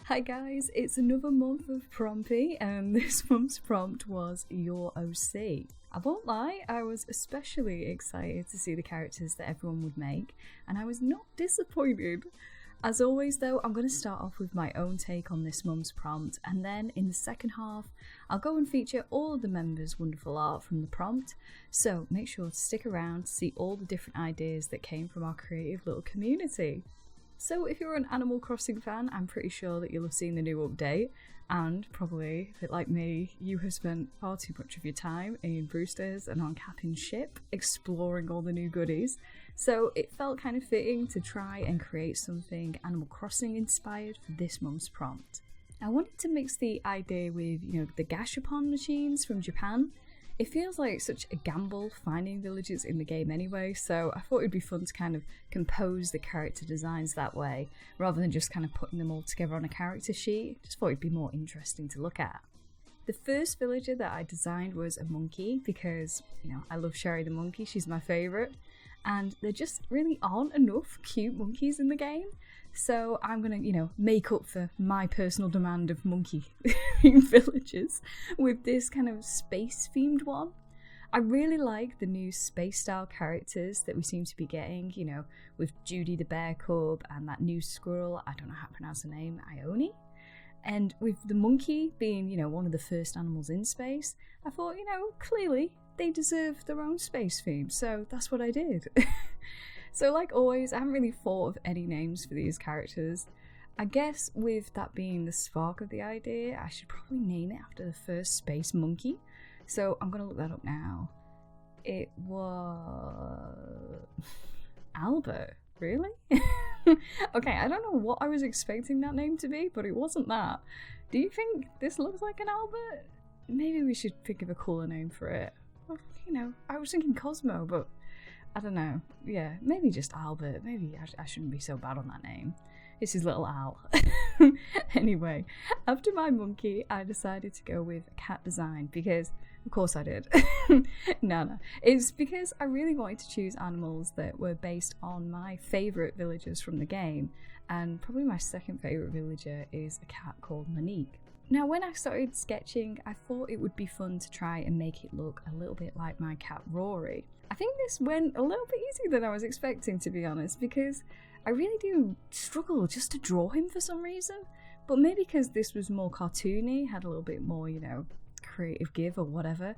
Hi guys, it's another month of Prompy, and this month's prompt was Your OC. I won't lie, I was especially excited to see the characters that everyone would make, and I was not disappointed. As always though, I'm going to start off with my own take on this month's prompt, and then in the second half, I'll go and feature all of the members' wonderful art from the prompt, so make sure to stick around to see all the different ideas that came from our creative little community. So if you're an Animal Crossing fan, I'm pretty sure that you'll have seen the new update, and probably, a bit like me, you have spent far too much of your time in Brewster's and on Captain's ship, exploring all the new goodies, so it felt kind of fitting to try and create something Animal Crossing inspired for this month's prompt. I wanted to mix the idea with, the gashapon machines from Japan. It feels like such a gamble finding villages in the game anyway, so I thought it'd be fun to kind of compose the character designs that way, rather than just kind of putting them all together on a character sheet. Just thought it'd be more interesting to look at. The first villager that I designed was a monkey, because, I love Sherry the monkey, she's my favourite, and there just really aren't enough cute monkeys in the game. So I'm gonna, make up for my personal demand of monkey themed villagers with this kind of space themed one. I really like the new space style characters that we seem to be getting, with Judy the bear cub and that new squirrel, I don't know how to pronounce the name, Ione. And with the monkey being, one of the first animals in space, I thought, clearly they deserve their own space theme, so that's what I did. So like always, I haven't really thought of any names for these characters. I guess with that being the spark of the idea, I should probably name it after the first space monkey. So I'm going to look that up now. It was Albert, really? Okay, I don't know what I was expecting that name to be, but it wasn't that. Do you think this looks like an Albert? Maybe we should think of a cooler name for it. Well, I was thinking Cosmo, but I don't know. Yeah, maybe just Albert. Maybe I shouldn't be so bad on that name. This is little Al. Anyway, after my monkey, I decided to go with a cat design because, of course I did. No. It's because I really wanted to choose animals that were based on my favourite villagers from the game, and probably my second favourite villager is a cat called Monique. Now, when I started sketching, I thought it would be fun to try and make it look a little bit like my cat Rory. I think this went a little bit easier than I was expecting, to be honest, because I really do struggle just to draw him for some reason. But maybe because this was more cartoony, had a little bit more, creative give or whatever,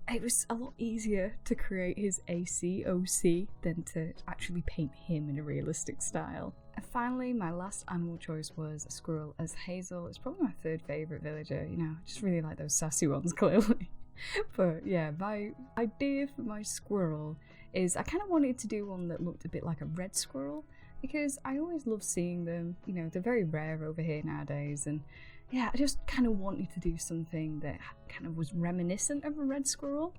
it was a lot easier to create his ACOC than to actually paint him in a realistic style. And finally, my last animal choice was a squirrel, as Hazel is probably my third favourite villager. I just really like those sassy ones, clearly. But yeah, my idea for my squirrel is I kind of wanted to do one that looked a bit like a red squirrel, because I always love seeing them. They're very rare over here nowadays, and yeah, I just kind of wanted to do something that kind of was reminiscent of a red squirrel.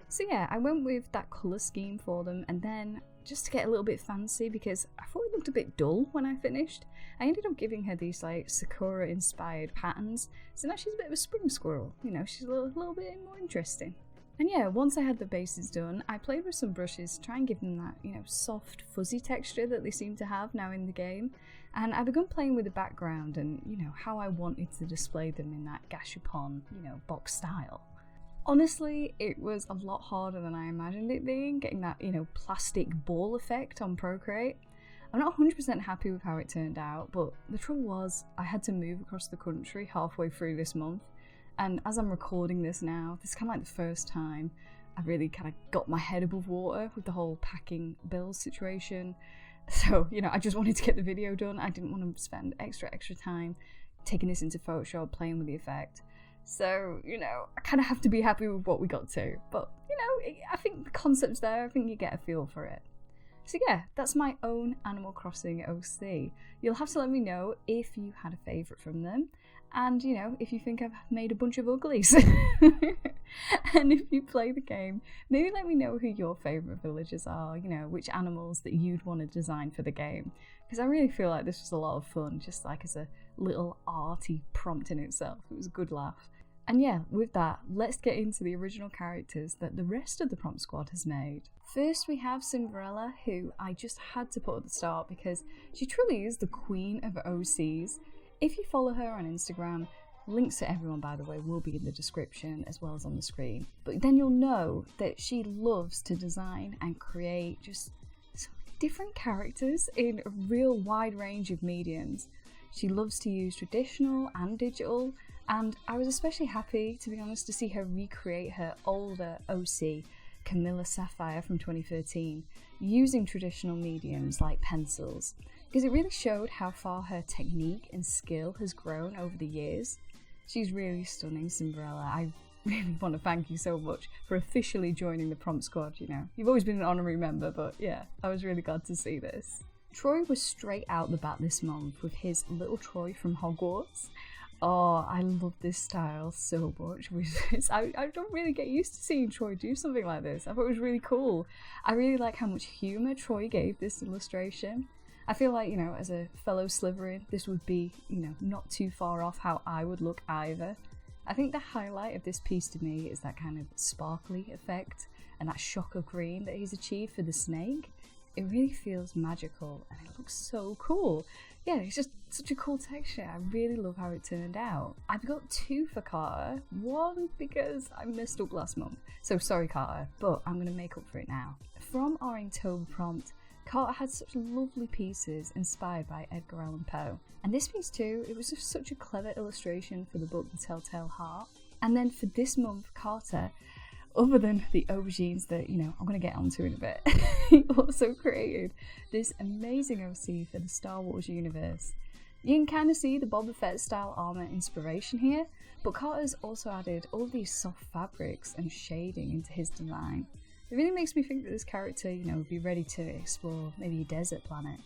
So yeah, I went with that colour scheme for them, and then just to get a little bit fancy, because I thought it looked a bit dull when I finished, I ended up giving her these like Sakura inspired patterns, so now she's a bit of a spring squirrel, she's a little bit more interesting. And yeah, once I had the bases done, I played with some brushes to try and give them that, soft fuzzy texture that they seem to have now in the game, and I begun playing with the background and, how I wanted to display them in that gashapon, box style. Honestly, it was a lot harder than I imagined it being, getting that, plastic ball effect on Procreate. I'm not 100% happy with how it turned out, but the trouble was I had to move across the country halfway through this month, and as I'm recording this now, this is kind of like the first time I really kind of got my head above water with the whole packing bills situation. So, I just wanted to get the video done. I didn't want to spend extra time taking this into Photoshop, playing with the effect. So, I kind of have to be happy with what we got to. But, I think the concept's there. I think you get a feel for it. So yeah, that's my own Animal Crossing OC. You'll have to let me know if you had a favourite from them. And, if you think I've made a bunch of uglies. And if you play the game, maybe let me know who your favourite villagers are, which animals that you'd want to design for the game. Because I really feel like this was a lot of fun, just like as a little arty prompt in itself. It was a good laugh. And yeah, with that, let's get into the original characters that the rest of the Prompt Squad has made. First we have Cinderella, who I just had to put at the start because she truly is the queen of OCs. If you follow her on Instagram, links to everyone, by the way, will be in the description as well as on the screen. But then you'll know that she loves to design and create just so many different characters in a real wide range of mediums. She loves to use traditional and digital, and I was especially happy, to be honest, to see her recreate her older OC, Camilla Sapphire from 2013, using traditional mediums like pencils, because it really showed how far her technique and skill has grown over the years. She's really stunning, Cinderella. I really want to thank you so much for officially joining the Prompt Squad, You've always been an honorary member, but yeah, I was really glad to see this. Troy was straight out the bat this month with his little Troy from Hogwarts. Oh, I love this style so much. I don't really get used to seeing Troy do something like this. I thought it was really cool. I really like how much humour Troy gave this illustration. I feel like, as a fellow Slytherin, this would be, not too far off how I would look either. I think the highlight of this piece to me is that kind of sparkly effect and that shock of green that he's achieved for the snake. It really feels magical and it looks so cool. Yeah, it's just such a cool texture. I really love how it turned out. I've got two for Carter. One because I messed up last month. So sorry, Carter, but I'm going to make up for it now. From our Inktober prompt, Carter had such lovely pieces inspired by Edgar Allan Poe. And this piece too, it was just such a clever illustration for the book The Telltale Heart. And then for this month, Carter, other than the aubergines that, I'm going to get onto in a bit, he also created this amazing OC for the Star Wars universe. You can kind of see the Boba Fett style armour inspiration here, but Carter's also added all these soft fabrics and shading into his design. It really makes me think that this character, would be ready to explore maybe a desert planet,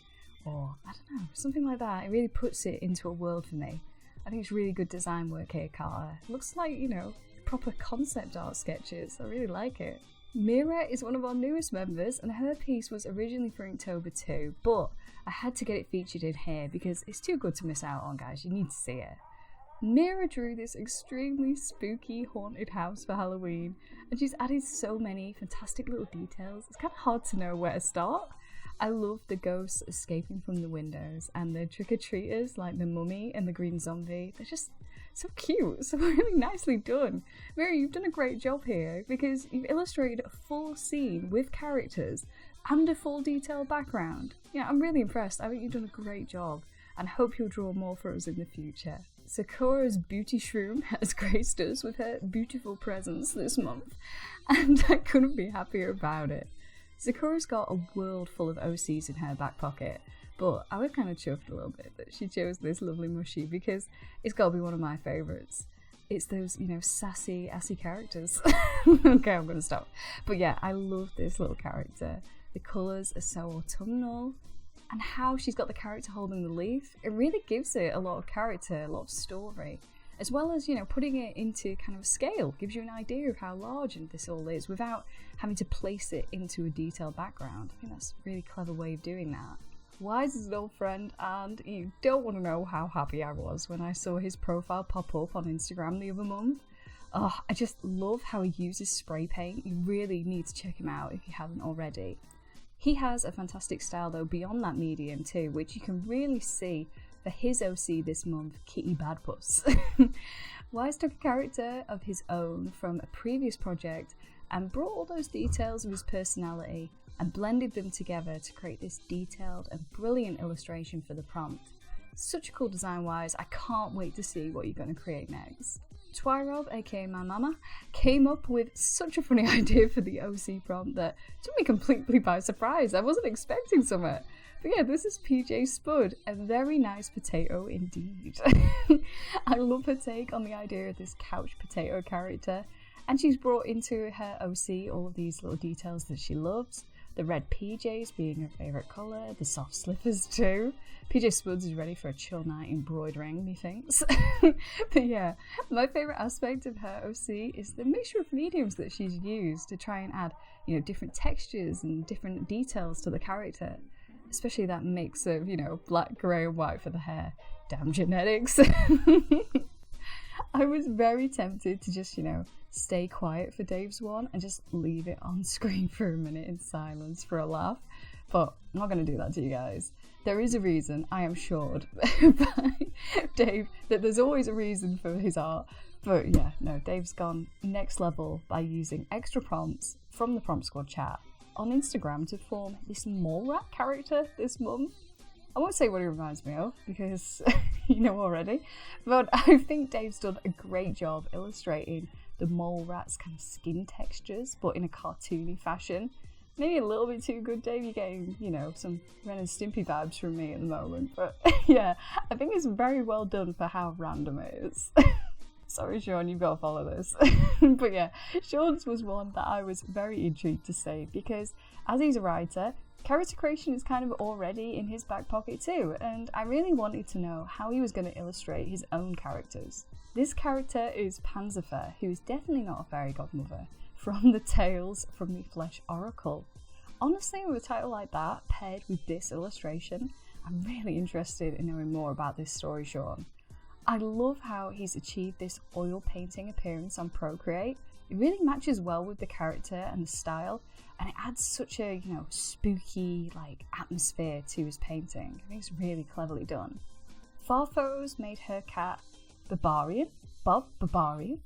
or I don't know, something like that. It really puts it into a world for me. I think it's really good design work here, Carter. It looks like, proper concept art sketches. I really like it. Mira is one of our newest members, and her piece was originally for Inktober too, but I had to get it featured in here because it's too good to miss out on, guys. You need to see it. Mira drew this extremely spooky haunted house for Halloween, and she's added so many fantastic little details. It's kind of hard to know where to start. I love the ghosts escaping from the windows and the trick-or-treaters like the mummy and the green zombie. They're just so cute, so really nicely done. Mira, you've done a great job here because you've illustrated a full scene with characters and a full detailed background. I'm really impressed. I think you've done a great job and hope you'll draw more for us in the future. Sakura's beauty shroom has graced us with her beautiful presence this month, and I couldn't be happier about it. Sakura's got a world full of OCs in her back pocket, but I was kind of chuffed a little bit that she chose this lovely mushie because it's got to be one of my favourites. It's those, sassy, assy characters. Okay, I'm going to stop. But yeah, I love this little character. The colours are so autumnal, and how she's got the character holding the leaf, it really gives it a lot of character, a lot of story, as well as, putting it into kind of scale, gives you an idea of how large this all is without having to place it into a detailed background. I think that's a really clever way of doing that. Wise is an old friend, and you don't want to know how happy I was when I saw his profile pop up on Instagram the other month. Oh, I just love how he uses spray paint. You really need to check him out if you haven't already. He has a fantastic style though beyond that medium too, which you can really see for his OC this month, Kitty Badpuss. Wise took a character of his own from a previous project and brought all those details of his personality and blended them together to create this detailed and brilliant illustration for the prompt. Such a cool design wise, I can't wait to see what you're going to create next. Twyrob, aka my mama, came up with such a funny idea for the OC prompt that took me completely by surprise. I wasn't expecting something. But yeah, this is PJ Spud, a very nice potato indeed. I love her take on the idea of this couch potato character, and she's brought into her OC all of these little details that she loves. The red PJs being her favourite colour, the soft slippers too. PJ Spuds is ready for a chill night embroidering, methinks. But yeah, my favourite aspect of her OC is the mixture of mediums that she's used to try and add, different textures and different details to the character. Especially that mix of, black, grey and white for the hair. Damn genetics. I was very tempted to just, stay quiet for Dave's one and just leave it on screen for a minute in silence for a laugh. But I'm not going to do that to you guys. There is a reason, I am assured, by Dave, that there's always a reason for his art. But yeah, no, Dave's gone next level by using extra prompts from the Promptsquad chat on Instagram to form this mole rat character this month. I won't say what he reminds me of because you know already, but I think Dave's done a great job illustrating the mole rat's kind of skin textures, but in a cartoony fashion. Maybe a little bit too good, Dave. You're getting, some Ren and Stimpy vibes from me at the moment, but yeah, I think it's very well done for how random it is. Sorry, Sean, you've got to follow this. But yeah, Sean's was one that I was very intrigued to see because as he's a writer, character creation is kind of already in his back pocket too, and I really wanted to know how he was going to illustrate his own characters. This character is Panzerfair, who is definitely not a fairy godmother, from the Tales from the Flesh Oracle. Honestly, with a title like that, paired with this illustration, I'm really interested in knowing more about this story, Sean. I love how he's achieved this oil painting appearance on Procreate. It really matches well with the character and the style, and it adds such a, spooky, atmosphere to his painting. I think it's really cleverly done. Farfo's made her cat Bob Barbarian,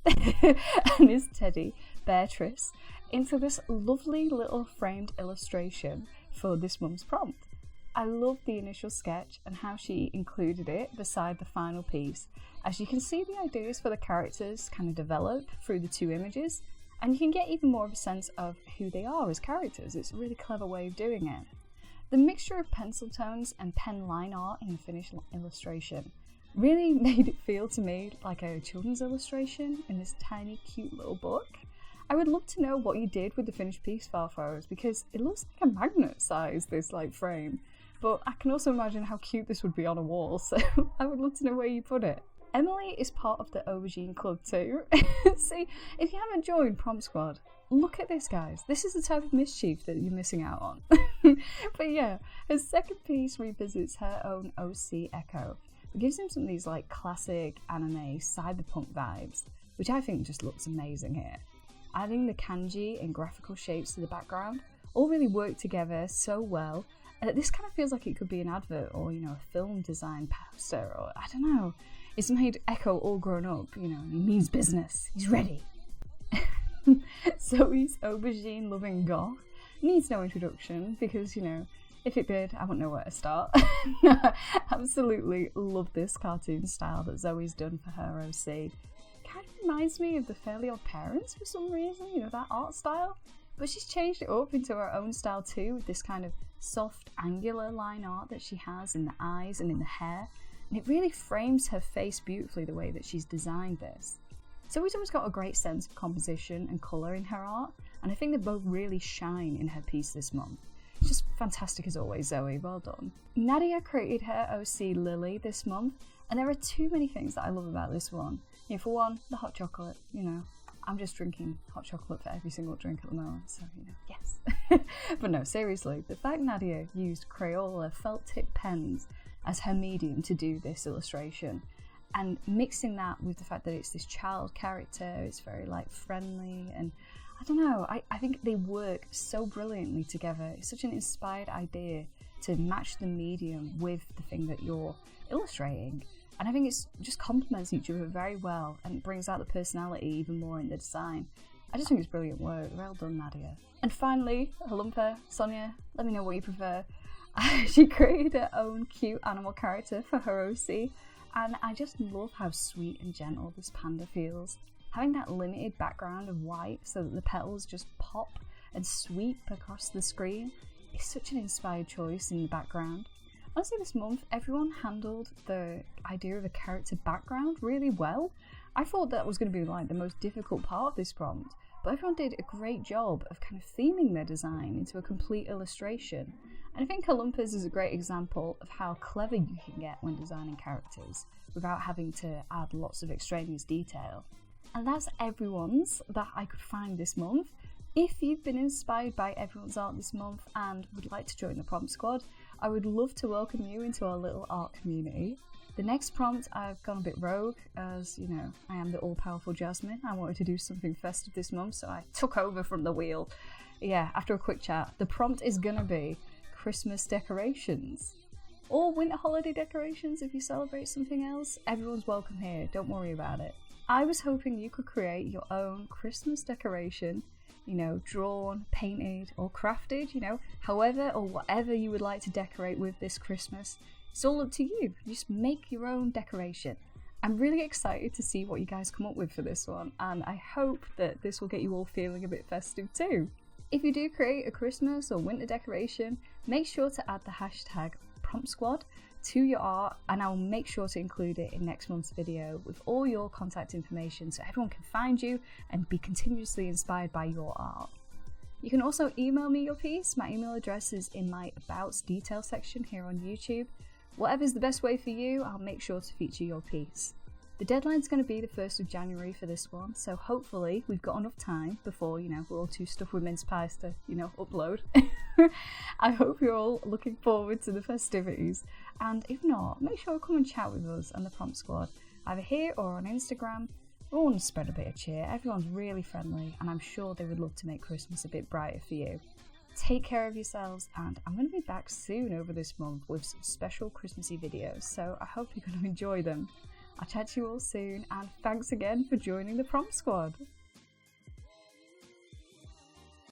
and his teddy, Beatrice, into this lovely little framed illustration for this month's prompt. I love the initial sketch and how she included it beside the final piece, as you can see the ideas for the characters kind of develop through the two images, and you can get even more of a sense of who they are as characters. It's a really clever way of doing it. The mixture of pencil tones and pen line art in the finished illustration really made it feel to me like a children's illustration in this tiny cute little book. I would love to know what you did with the finished piece, Farfars, because it looks like a magnet size, this frame. But I can also imagine how cute this would be on a wall, so I would love to know where you put it. Emily is part of the Aubergine Club too. See, if you haven't joined Promptsquad, look at this, guys. This is the type of mischief that you're missing out on. But yeah, her second piece revisits her own OC Echo. It gives him some of these classic anime cyberpunk vibes, which I think just looks amazing here. Adding the kanji and graphical shapes to the background all really work together so well. This kind of feels like it could be an advert or, a film design poster, or I don't know. It's made Echo all grown up, he means business. He's ready. Zoe's aubergine-loving goth needs no introduction because, if it did, I wouldn't know where to start. Absolutely love this cartoon style that Zoe's done for her OC. Kind of reminds me of the Fairly Odd Parents for some reason, that art style. But she's changed it up into her own style too, with this kind of soft, angular line art that she has in the eyes and in the hair. And it really frames her face beautifully the way that she's designed this. Zoe's always got a great sense of composition and colour in her art, and I think they both really shine in her piece this month. It's just fantastic as always, Zoe, well done. Nadia created her OC Lily this month, and there are too many things that I love about this one. For one, the hot chocolate, I'm just drinking hot chocolate for every single drink at the moment, so, yes. But no, seriously, the fact Nadia used Crayola felt tip pens as her medium to do this illustration, and mixing that with the fact that it's this child character, it's very friendly, and I don't know, I think they work so brilliantly together. It's such an inspired idea to match the medium with the thing that you're illustrating. And I think it just complements each other very well and brings out the personality even more in the design. I just think it's brilliant work. Well done, Nadia. And finally, Halumpa, Sonia, let me know what you prefer. She created her own cute animal character for her OC, and I just love how sweet and gentle this panda feels. Having that limited background of white so that the petals just pop and sweep across the screen is such an inspired choice in the background. Honestly, this month, everyone handled the idea of a character background really well. I thought that was going to be like the most difficult part of this prompt, but everyone did a great job of kind of theming their design into a complete illustration. And I think Halumpa's is a great example of how clever you can get when designing characters without having to add lots of extraneous detail. And that's everyone's that I could find this month. If you've been inspired by everyone's art this month and would like to join the Prompt Squad, I would love to welcome you into our little art community. The next prompt, I've gone a bit rogue, as you know, I am the all-powerful Jasmine. I wanted to do something festive this month, so I took over from the wheel. Yeah, after a quick chat, the prompt is gonna be Christmas decorations. Or winter holiday decorations if you celebrate something else. Everyone's welcome here, don't worry about it. I was hoping you could create your own Christmas decoration, you know, drawn, painted, or crafted, you know, however or whatever you would like to decorate with this Christmas. It's all up to you. Just make your own decoration. I'm really excited to see what you guys come up with for this one, and I hope that this will get you all feeling a bit festive too. If you do create a Christmas or winter decoration, make sure to add the hashtag Promptsquad to your art, and I'll make sure to include it in next month's video with all your contact information so everyone can find you and be continuously inspired by your art. You can also email me your piece. My email address is in my About detail section here on YouTube. Whatever's the best way for you, I'll make sure to feature your piece. The deadline's going to be the 1st of January for this one, so hopefully we've got enough time before, you know, we're all too stuffed with mince pies to, you know, upload. I hope you're all looking forward to the festivities, and if not, make sure to come and chat with us and the Prompt Squad, either here or on Instagram. We all want to spread a bit of cheer. Everyone's really friendly, and I'm sure they would love to make Christmas a bit brighter for you. Take care of yourselves, and I'm going to be back soon over this month with some special Christmassy videos, so I hope you're going to enjoy them. I'll chat to you all soon, and thanks again for joining the Prompt Squad.